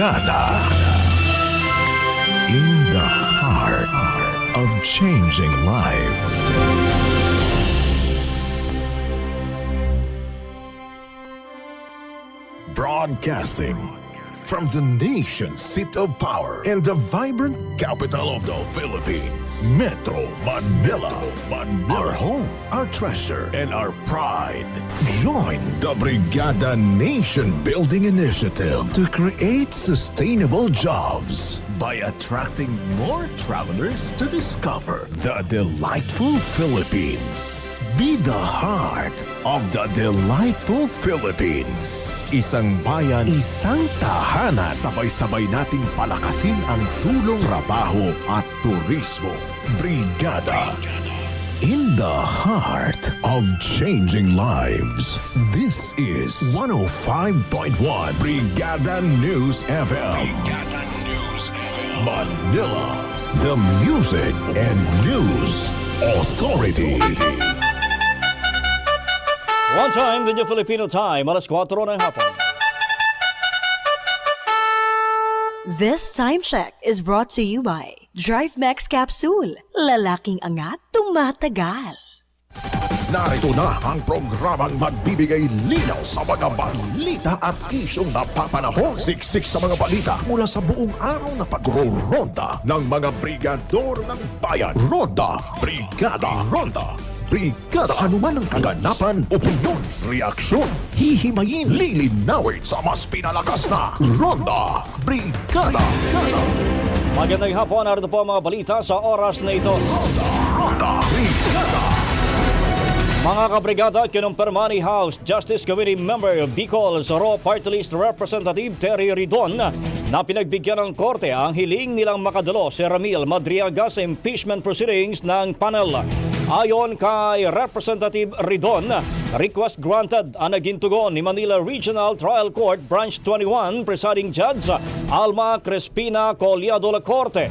Brigada in the heart of changing lives. Broadcasting from the nation's seat of power and the vibrant capital of the Philippines, Metro Manila. Our home, our treasure, and our pride. Join the Brigada Nation Building Initiative to create sustainable jobs by attracting more travelers to discover the delightful Philippines. Be the heart of the delightful Philippines. Isang bayan, isang tahanan. Sabay-sabay nating palakasin ang tulong, trabaho at turismo. Brigada. In the heart of changing lives. This is 105.1 Brigada News FM. Brigada News FM. Manila, the music and news authority. One time, the New Filipino time, alas 4 ng hapon. This time check is brought to you by Drive Max Capsule. Lalaking angat, tumatagal. Narito na ang programang magbibigay linaw sa mga balita at isyong napapanahon. Siksik sa mga balita mula sa buong araw na pagro-ronda ng mga brigador ng bayan. Ronda, Brigada, Ronda. Brigada, anuman ang kaganapan, opinyon, reaksyon, hihimayin, lilinawin sa mas pinalakas na Ronda Brigada. Magandang hapon, narito po ang mga balita sa oras na ito. Ronda Brigada. Mga kabrigada, kinumpirma ni House Justice Committee member Bicol's Raw Party List Representative Terry Ridon na pinagbigyan ng korte ang hiling nilang makadalo si Ramil Madriaga sa impeachment proceedings ng panel. Ayon kay Representative Ridon, request granted ang naging tugon ni Manila Regional Trial Court Branch 21 Presiding Judge Alma Crespina Collado Lacorte.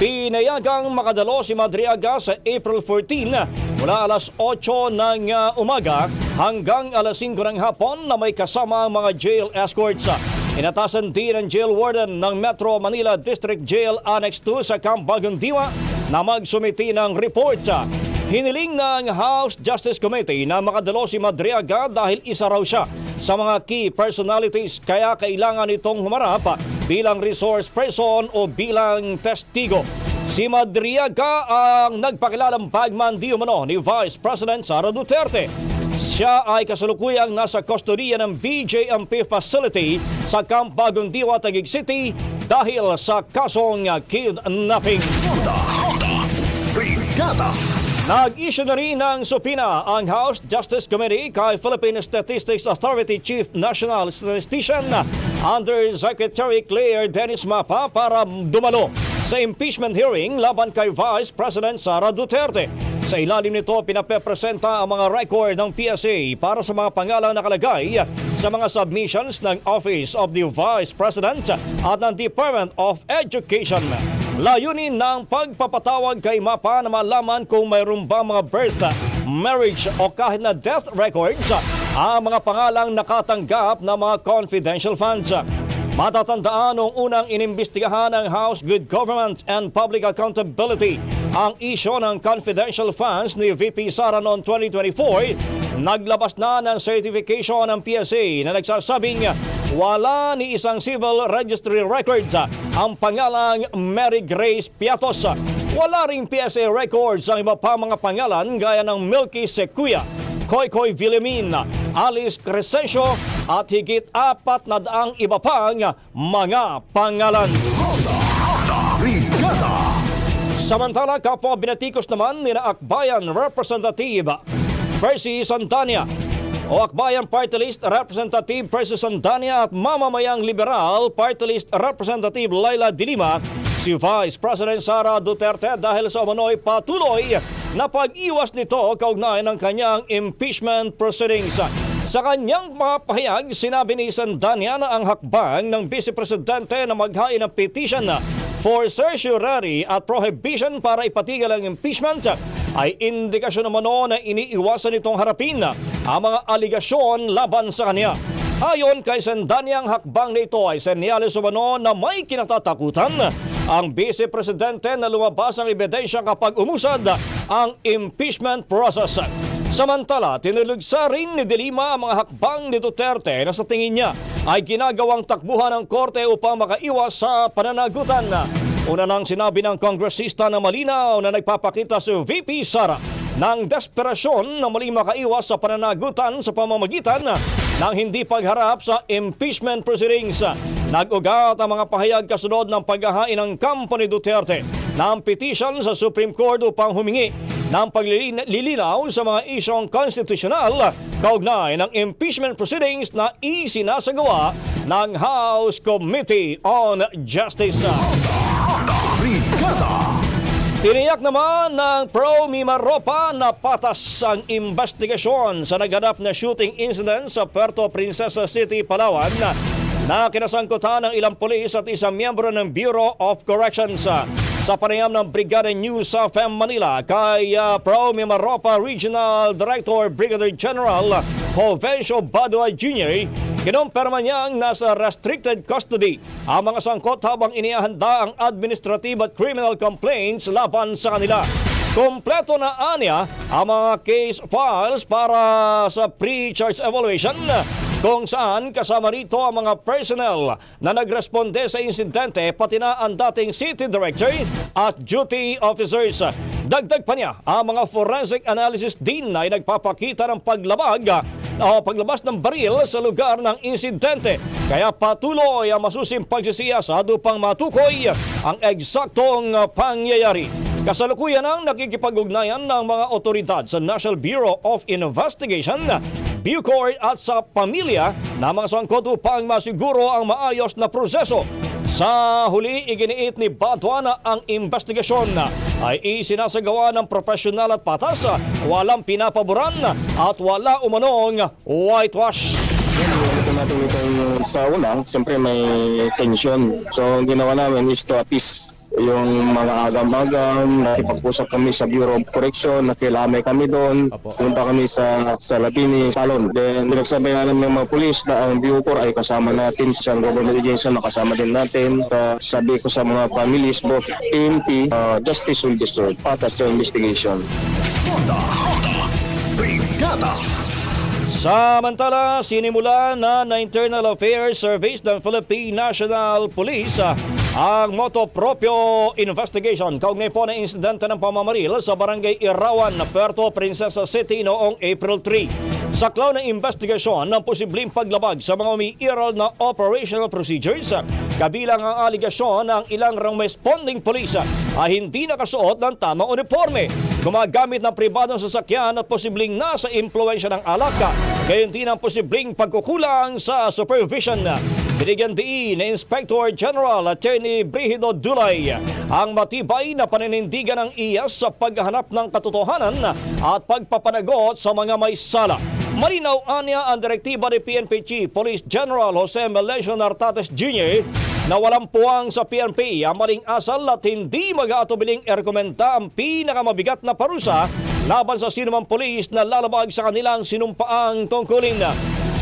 Pinayagang makadalo si Madriaga sa April 14 mula alas 8 ng umaga hanggang alas 5 ng hapon na may kasama ang mga jail escorts. Inatasan din ng jail warden ng Metro Manila District Jail Annex 2 sa Camp Bagong Diwa na magsumiti ng report. Hiniling ng House Justice Committee na makadalo si Madriaga dahil isa raw siya sa mga key personalities kaya kailangan itong humarap bilang resource person o bilang testigo. Si Madriaga ang nagpakilalang bagman di umano ni Vice President Sara Duterte. Siya ay kasalukuyang nasa kustodiya ng BJMP facility sa Camp Bagong Diwa, Taguig City dahil sa kasong kidnapping. Brigada. Nag-issue na rin ng supina ang House Justice Committee kay Philippine Statistics Authority Chief National Statistician Undersecretary Claire Dennis Mapa para dumalo sa impeachment hearing laban kay Vice President Sara Duterte. Sa ilalim nito, pinapepresenta ang mga record ng PSA para sa mga pangalang nakalagay sa mga submissions ng Office of the Vice President at ng Department of Education. Layunin ng pagpapatawag kay Mapa na malaman kung mayroon ba mga birth, marriage o kahit na death records ang mga pangalang nakatanggap ng mga confidential funds. Matatandaan noong unang inimbestigahan ng House Good Government and Public Accountability ang isyo ng confidential funds ni VP Sara noong 2024, naglabas na ng certification ng PSA na nagsasabing wala ni isang civil registry records ang pangalang Mary Grace Piatos. Wala ring PSA records ang iba pa mga pangalan gaya ng Milky Sequia, Koy Villamin, Alice Crescencio at higit 400 iba pang mga pangalan. Samantala, kapwa binatikos naman ni Akbayan Representative Percy Santana o Akbayan Party List Representative Percy Santana at Mamamayang Liberal Party List Representative Laila Dilima si Vice President Sara Duterte dahil sa umano'y patuloy na pag-iwas nito kaugnay ng kanyang impeachment proceedings. Sa kanyang mapahayag, sinabi ni Santana na ang hakbang ng Vice Presidente na maghain ng petition for certiorari at prohibition para ipatigil ang impeachment ay indikasyon naman na iniiwasan nitong harapin ang mga aligasyon laban sa kanya. Ayon kay Sendanyang hakbang na ito ay senyales umano na may kinatatakutan ang Vice Presidente na lumabas ang ebidensya kapag umusad ang impeachment process. Samantala, tinulugsa rin ni De Lima ang mga hakbang ni Duterte na sa tingin niya ay ginagawang takbuhan ng korte upang makaiwas sa pananagutan. Una nang sinabi ng kongresista na malinaw na nagpapakita si VP Sara ng desperasyon na muling makaiwas sa pananagutan sa pamamagitan ng hindi pagharap sa impeachment proceedings. Nag-ugat ang mga pahayag kasunod ng paghahain ng kampo ni Duterte ng petition sa Supreme Court upang humingi ng paglilinaw sa mga isyong konstitusyonal kaugnay ng impeachment proceedings na isinasagawa ng House Committee on Justice. Tiniyak naman ng Pro Mimaropa na patas ang investigasyon sa naganap na shooting incident sa Puerto Princesa City, Palawan na kinasangkutan ng ilang pulis at isang miyembro ng Bureau of Corrections. Sa panayam ng Brigada News sa FM Manila kay Pro Mimaropa Regional Director Brigadier General Jovencio Badua Jr., kinumpirma niyang nasa restricted custody ang mga sangkot habang inihahanda ang administrative at criminal complaints laban sa kanila. Kompleto na anya ang mga case files para sa pre-charge evaluation kung saan kasama rito ang mga personnel na nagresponde sa insidente pati na ang dating city director at duty officers. Dagdag pa niya, ang mga forensic analysis din ay nagpapakita ng paglabas ng baril sa lugar ng insidente. Kaya patuloy ang masusing pagsisiyasat upang matukoy ang eksaktong pangyayari. Kasalukuyan ang nakikipag-ugnayan ng mga otoridad sa National Bureau of Investigation, Bucor at sa pamilya na mga sangkot upang masiguro ang maayos na proseso. Sa huli, iginiit ni Badua na ang investigasyon ay isinasagawa ng profesional at patas, walang pinapaboran at wala umanong whitewash. Natin itong sa una, siyempre may tension. So, ang ginawa namin is to appease yung mga agam-agam. Nakipag-usap kami sa Bureau of Correction, nakilame kami doon, punta kami sa Labini Salon. Then, pinagsabi namin ng mga pulis na ang Bucor ay kasama natin, sa government agency na kasama din natin. Sabi ko sa mga families, both PNP, justice will be served, patas sa investigation. Samantala, sinimula na Internal Affairs Service ng Philippine National Police ang moto proprio investigation kaugnay po ng insidente ng pamamaril sa Barangay Irawan, Puerto Princesa City noong April 3. Saklaw ng investigasyon ng posibleng paglabag sa mga umiiral na operational procedures, kabilang ang aligasyon ng ilang responding police ay hindi nakasuot ng tamang uniforme, gumagamit ng pribadong sasakyan at posibleng nasa impluensya ng alak, kaya hindi ng posibleng pagkukulang sa supervision. Binigyan diin ni Inspector General Attorney Brigido Dulay ang matibay na paninindigan ng IAS sa paghahanap ng katotohanan at pagpapanagot sa mga may sala. Malinaw anya ang direktiba ni PNP Chief Police General Jose Melesio Nartates Jr. na walang puwang sa PNP ang maling asal at hindi mag-aatubiling rekomenda ang pinakamabigat na parusa laban sa sinumang pulis na lalabag sa kanilang sinumpaang tungkulin.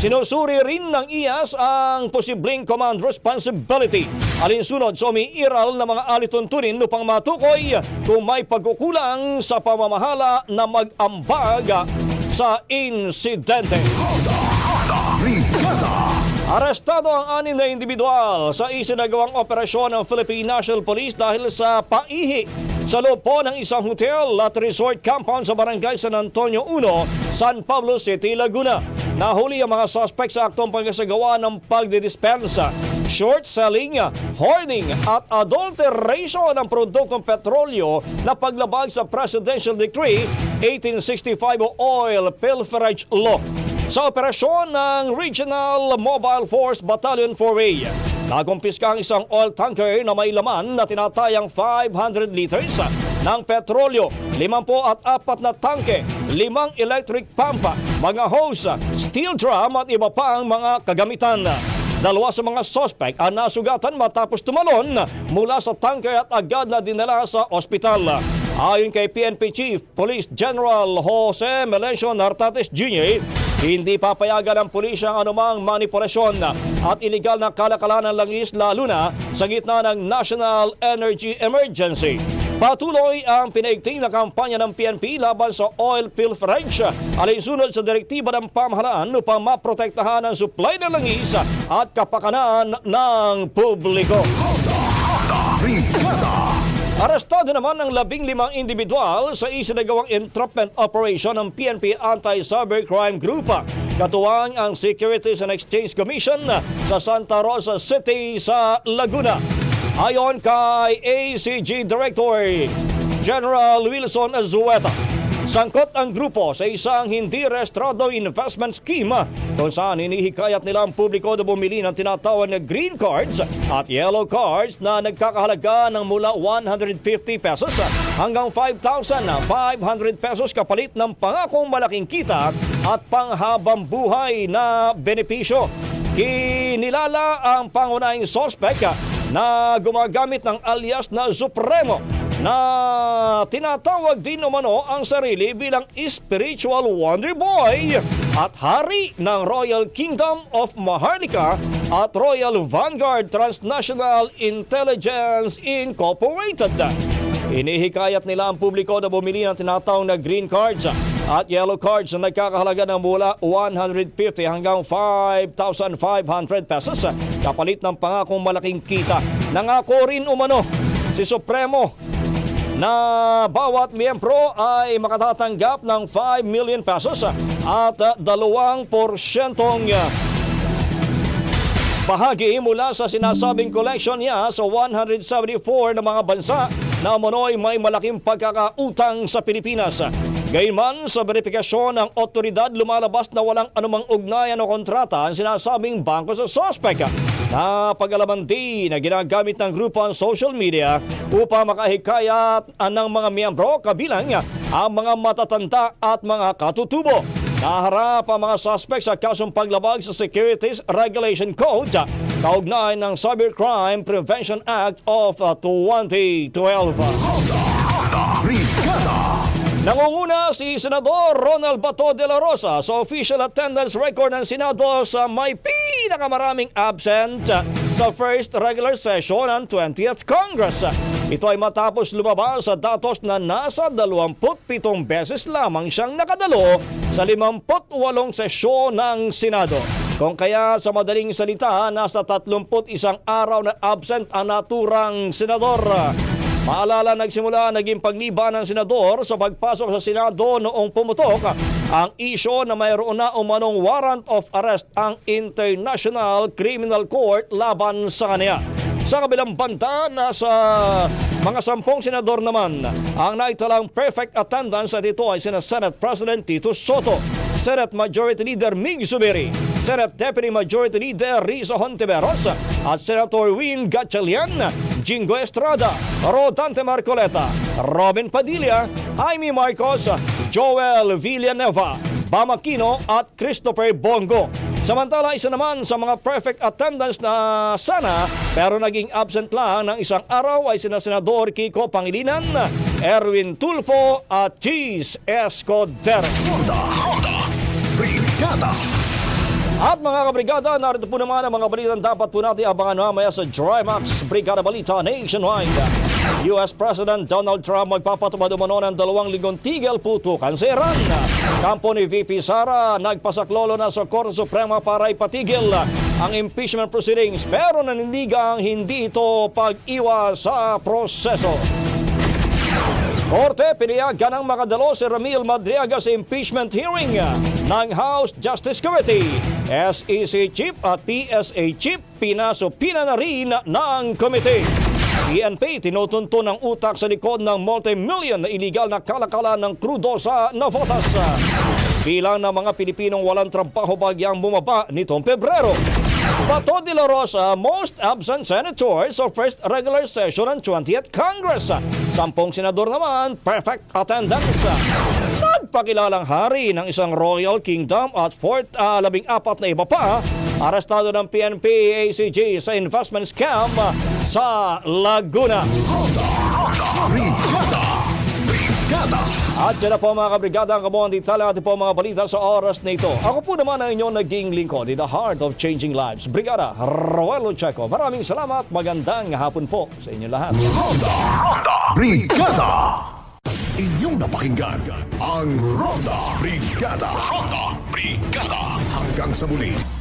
Sinusuri rin ng IAS ang posibleng command responsibility alinsunod sa umiiral na mga alituntunin upang matukoy kung may pagkukulang sa pamamahala na mag-ambag sa insidente. Arestado ang 6 na individual sa isinagawang operasyon ng Philippine National Police dahil sa paihi sa loob po ng isang hotel at resort compound sa Barangay San Antonio 1, San Pablo City, Laguna. Nahuli ang mga suspect sa aktong pagkasagawa ng pagdidispensa, short selling, hoarding at adulteration ng produktong petrolyo na paglabag sa Presidential Decree 1865 o Oil Pilferage Law. Sa operasyon ng Regional Mobile Force Battalion 4A, nakumpiska ang isang oil tanker na may laman na tinatayang 500 liters ng petrolyo, 54 na tangke, 5 electric pump, mga hose, steel drum at iba pang mga kagamitan. 2 sa mga suspect ang nasugatan matapos tumalon mula sa tanker at agad na dinala sa ospital. Ayon kay PNP Chief Police General Jose Melesio Nartates Jr., Hindi papayagan ng pulisya ang anumang manipulasyon at iligal na kalakalan ng langis lalo na sa gitna ng National Energy Emergency. Patuloy ang pinaigting na kampanya ng PNP laban sa oil pilferage alinsunod sa direktiba ng pamahalaan upang maprotektahan ang supply ng langis at kapakanan ng publiko. Arestado naman ng 15 individual sa isinagawang entrapment operation ng PNP Anti-Cybercrime Group. Katuwang ang Securities and Exchange Commission sa Santa Rosa City sa Laguna. Ayon kay ACG Director General Wilson Azueta, sangkot ang grupo sa isang hindi rehistrado investment scheme kung saan hinihikayat nila ang publiko na bumili ng tinatawag na green cards at yellow cards na nagkakahalaga ng mula 150 pesos hanggang 5,500 pesos kapalit ng pangakong malaking kita at panghabang buhay na benepisyo. Kinilala ang pangunahing suspect na gumagamit ng alias na Supremo na tinatawag din umano ang sarili bilang spiritual wonder boy at hari ng Royal Kingdom of Maharlika at Royal Vanguard Transnational Intelligence Incorporated. Inihikayat nila ang publiko na bumili ng tinatawag na green cards at yellow cards na nagkakahalaga ng mula 150 hanggang 5,500 pesos kapalit ng pangakong malaking kita. Nangako rin umano si Supremo na bawat miyembro ay makatatanggap ng 5 million pesos at 2% bahagi mula sa sinasabing collection niya sa 174 na mga bansa na umano'y may malaking pagkakautang sa Pilipinas. Gayunman sa verifikasyon ng otoridad, lumalabas na walang anumang ugnayan o kontrata ang sinasabing bangko sa suspect. Na pag-alaman din na ginagamit ng grupo ang social media upang makahikayat ng mga miyembro kabilang ang mga matatanda at mga katutubo. Naharap ang mga suspect sa kasong paglabag sa Securities Regulation Code kaugnay ng Cybercrime Prevention Act of 2012. Nangunguna si Senador Ronald Bato de la Rosa sa official attendance record ng Senado sa may pinakamaraming absent sa first regular session ng 20th Congress. Ito ay matapos lumabas sa datos na nasa 27 beses lamang siyang nakadalo sa 58 sesyon ng Senado. Kung kaya sa madaling salita, nasa 31 araw na absent ang naturang senador. Maalala, nagsimula naging pagliban ng senador sa pagpasok sa Senado noong pumutok ang isyo na mayroon na umanong warrant of arrest ang International Criminal Court laban sa kanya. Sa kabilang banda, nasa mga 10 senador naman ang naitalang perfect attendance at ito ay sina Senate President Tito Soto, Senate Majority Leader Mig Zubiri, Senate Deputy Majority Leader Risa Hontiveros at Senator Win Gatchalian, Jingo Estrada, Rodante Marcoleta, Robin Padilla, Jaime Marcos, Joel Villanueva, Bam Aquino at Christopher Bongo. Samantala, isa naman sa mga perfect attendance na sana pero naging absent lang ng isang araw ay sina Senador Kiko Pangilinan, Erwin Tulfo at Cheese Escudero. At mga kabrigada, narito po naman ang mga balitang dapat po natin abangan mamaya sa Trimax Brigada Balita Nationwide. US President Donald Trump magpapatupad umano ng 2 linggong tigil putukan sa Iran. Kampo ni VP Sara nagpasaklolo na sa Korte Suprema para ipatigil ang impeachment proceedings pero nanindigang hindi ito pag-iwas sa proseso. Korte pinayagan ng makadalo si Ramil Madriaga sa impeachment hearing ng House Justice Committee. SEC Chief at PSA Chief pinasupina na rin ng committee. PNP tinutunto ng utak sa likod ng multi-million na illegal na kalakalan ng krudo sa Navotas. Bilang ng mga Pilipinong walang trabaho bagyang bumaba nitong Pebrero. Bato de la Rosa, most absent senators sa first regular session ng 20th Congress. 10 senador naman, perfect attendance. Nagpakilalang hari ng isang Royal Kingdom at 14 na iba pa, arestado ng PNP ACG sa investment scam sa Laguna. Brigada. At yan na po mga kabrigada ang kabuang detalye natin po mga balita sa oras na ito. Ako po naman ang inyong naging lingkod in the heart of changing lives. Brigada Roel Checo. Maraming salamat. Magandang hapon po sa inyo lahat. Ronda Brigada. Inyong napakinggan ang Ronda Brigada. Ronda Brigada. Hanggang sa muli.